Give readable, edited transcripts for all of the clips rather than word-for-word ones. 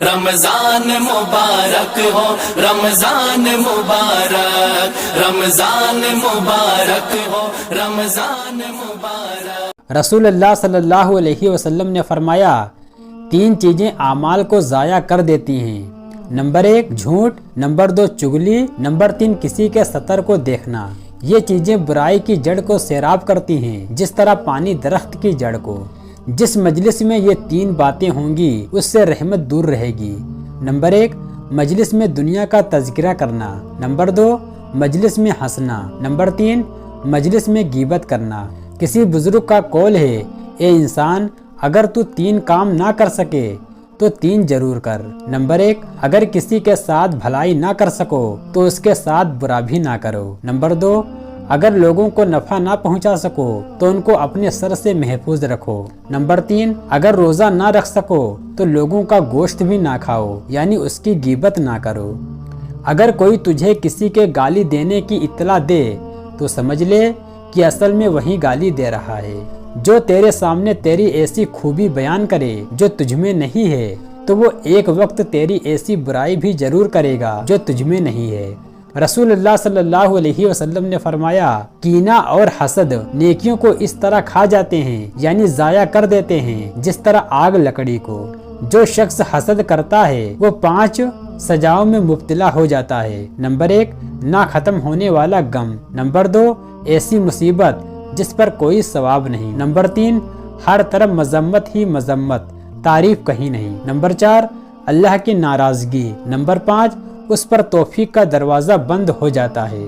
رمضان مبارک ہو، رمضان مبارک، رمضان مبارک ہو، رمضان مبارک۔ رسول اللہ صلی اللہ علیہ وسلم نے فرمایا، 3 چیزیں اعمال کو ضائع کر دیتی ہیں۔ نمبر 1 جھوٹ، نمبر 2 چگلی، نمبر 3 کسی کے سطر کو دیکھنا۔ یہ چیزیں برائی کی جڑ کو سیراب کرتی ہیں، جس طرح پانی درخت کی جڑ کو۔ جس مجلس میں یہ 3 باتیں ہوں گی اس سے رحمت دور رہے گی۔ نمبر 1 مجلس میں دنیا کا تذکرہ کرنا، نمبر 2 مجلس میں ہنسنا، نمبر 3 مجلس میں غیبت کرنا۔ کسی بزرگ کا قول ہے، اے انسان، اگر تو 3 کام نہ کر سکے تو 3 ضرور کر۔ نمبر 1 اگر کسی کے ساتھ بھلائی نہ کر سکو تو اس کے ساتھ برا بھی نہ کرو۔ نمبر 2 اگر لوگوں کو نفع نہ پہنچا سکو تو ان کو اپنے سر سے محفوظ رکھو۔ نمبر 3 اگر روزہ نہ رکھ سکو تو لوگوں کا گوشت بھی نہ کھاؤ، یعنی اس کی غیبت نہ کرو۔ اگر کوئی تجھے کسی کے گالی دینے کی اطلاع دے تو سمجھ لے کہ اصل میں وہی گالی دے رہا ہے۔ جو تیرے سامنے تیری ایسی خوبی بیان کرے جو تجھ میں نہیں ہے تو وہ ایک وقت تیری ایسی برائی بھی ضرور کرے گا جو تجھ میں نہیں ہے۔ رسول اللہ صلی اللہ علیہ وسلم نے فرمایا، کینہ اور حسد نیکیوں کو اس طرح کھا جاتے ہیں، یعنی ضائع کر دیتے ہیں جس طرح آگ لکڑی کو۔ جو شخص حسد کرتا ہے وہ 5 سزاؤں میں مبتلا ہو جاتا ہے۔ نمبر 1 نہ ختم ہونے والا غم، نمبر 2 ایسی مصیبت جس پر کوئی ثواب نہیں، نمبر 3 ہر طرف مذمت ہی مذمت، تعریف کہیں نہیں، نمبر 4 اللہ کی ناراضگی، نمبر 5 اس پر توفیق کا دروازہ بند ہو جاتا ہے۔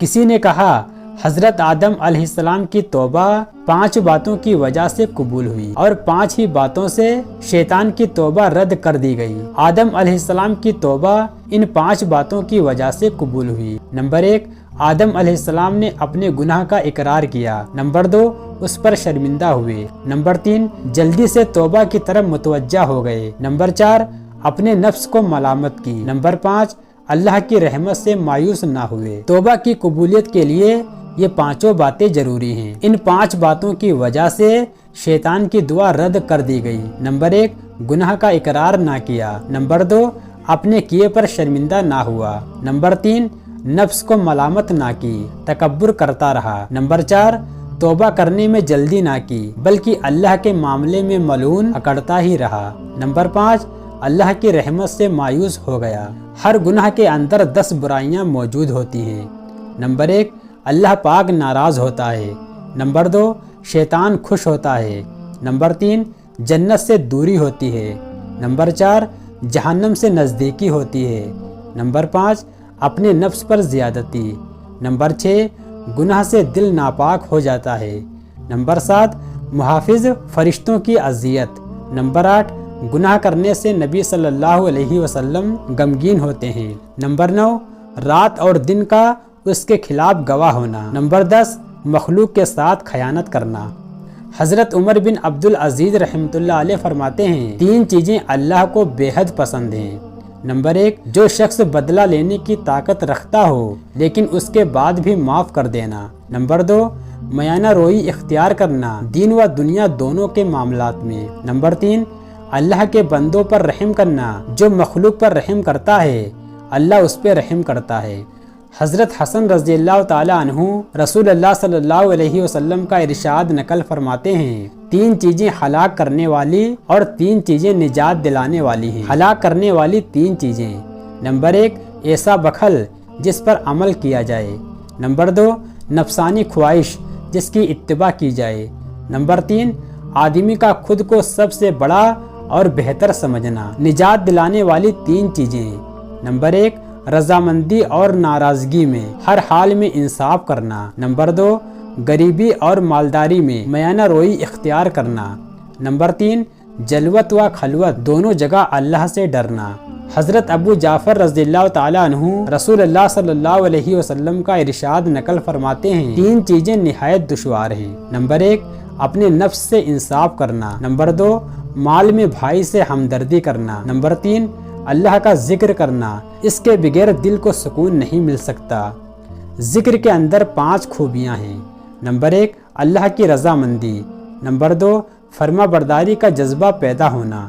کسی نے کہا، حضرت آدم علیہ السلام کی توبہ 5 باتوں کی وجہ سے قبول ہوئی اور 5 ہی باتوں سے شیطان کی توبہ رد کر دی گئی۔ آدم علیہ السلام کی توبہ ان 5 باتوں کی وجہ سے قبول ہوئی۔ نمبر 1 آدم علیہ السلام نے اپنے گناہ کا اقرار کیا، نمبر 2 اس پر شرمندہ ہوئے، نمبر 3 جلدی سے توبہ کی طرف متوجہ ہو گئے، نمبر 4 اپنے نفس کو ملامت کی، نمبر 5 اللہ کی رحمت سے مایوس نہ ہوئے۔ توبہ کی قبولیت کے لیے یہ 5 باتیں ضروری ہیں۔ ان 5 باتوں کی وجہ سے شیطان کی دعا رد کر دی گئی۔ نمبر 1 گناہ کا اقرار نہ کیا، نمبر 2 اپنے کیے پر شرمندہ نہ ہوا، نمبر 3 نفس کو ملامت نہ کی، تکبر کرتا رہا، نمبر 4 توبہ کرنے میں جلدی نہ کی بلکہ اللہ کے معاملے میں ملون اکڑتا ہی رہا، نمبر 5 اللہ کی رحمت سے مایوس ہو گیا۔ ہر گناہ کے اندر 10 برائیاں موجود ہوتی ہیں۔ نمبر 1 اللہ پاک ناراض ہوتا ہے، نمبر 2 شیطان خوش ہوتا ہے، نمبر 3 جنت سے دوری ہوتی ہے، نمبر 4 جہنم سے نزدیکی ہوتی ہے، نمبر 5 اپنے نفس پر زیادتی، نمبر 6 گناہ سے دل ناپاک ہو جاتا ہے، نمبر 7 محافظ فرشتوں کی اذیت، نمبر 8 گناہ کرنے سے نبی صلی اللہ علیہ وسلم غمگین ہوتے ہیں، نمبر 9 رات اور دن کا اس کے خلاف گواہ ہونا، نمبر 10 مخلوق کے ساتھ خیانت کرنا۔ حضرت عمر بن عبد العزیز رحمۃ اللہ علیہ فرماتے ہیں، 3 چیزیں اللہ کو بے حد پسند ہیں۔ نمبر 1 جو شخص بدلہ لینے کی طاقت رکھتا ہو لیکن اس کے بعد بھی معاف کر دینا، نمبر 2 میانہ روئی اختیار کرنا دین و دنیا دونوں کے معاملات میں، نمبر 3 اللہ کے بندوں پر رحم کرنا، جو مخلوق پر رحم کرتا ہے اللہ اس پہ رحم کرتا ہے۔ حضرت حسن رضی اللہ تعالی عنہ رسول اللہ صلی اللہ علیہ وسلم کا ارشاد نقل فرماتے ہیں، 3 چیزیں ہلاک کرنے والی اور 3 چیزیں نجات دلانے والی ہیں۔ ہلاک کرنے والی 3 چیزیں، نمبر 1 ایسا بخل جس پر عمل کیا جائے، نمبر 2 نفسانی خواہش جس کی اتباع کی جائے، نمبر 3 آدمی کا خود کو سب سے بڑا اور بہتر سمجھنا۔ نجات دلانے والی 3 چیزیں، نمبر 1 رضامندی اور ناراضگی میں ہر حال میں انصاف کرنا، نمبر 2 غریبی اور مالداری میں میانہ روئی اختیار کرنا، نمبر 3 جلوت و خلوت دونوں جگہ اللہ سے ڈرنا۔ حضرت ابو جعفر رضی اللہ تعالی عنہ رسول اللہ صلی اللہ علیہ وسلم کا ارشاد نقل فرماتے ہیں، 3 چیزیں نہایت دشوار ہیں۔ نمبر 1 اپنے نفس سے انصاف کرنا، نمبر 2 مال میں بھائی سے ہمدردی کرنا، نمبر 3 اللہ کا ذکر کرنا، اس کے بغیر دل کو سکون نہیں مل سکتا۔ ذکر کے اندر 5 خوبیاں ہیں، نمبر 1 اللہ کی رضامندی، نمبر 2 فرما برداری کا جذبہ پیدا ہونا،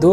2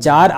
4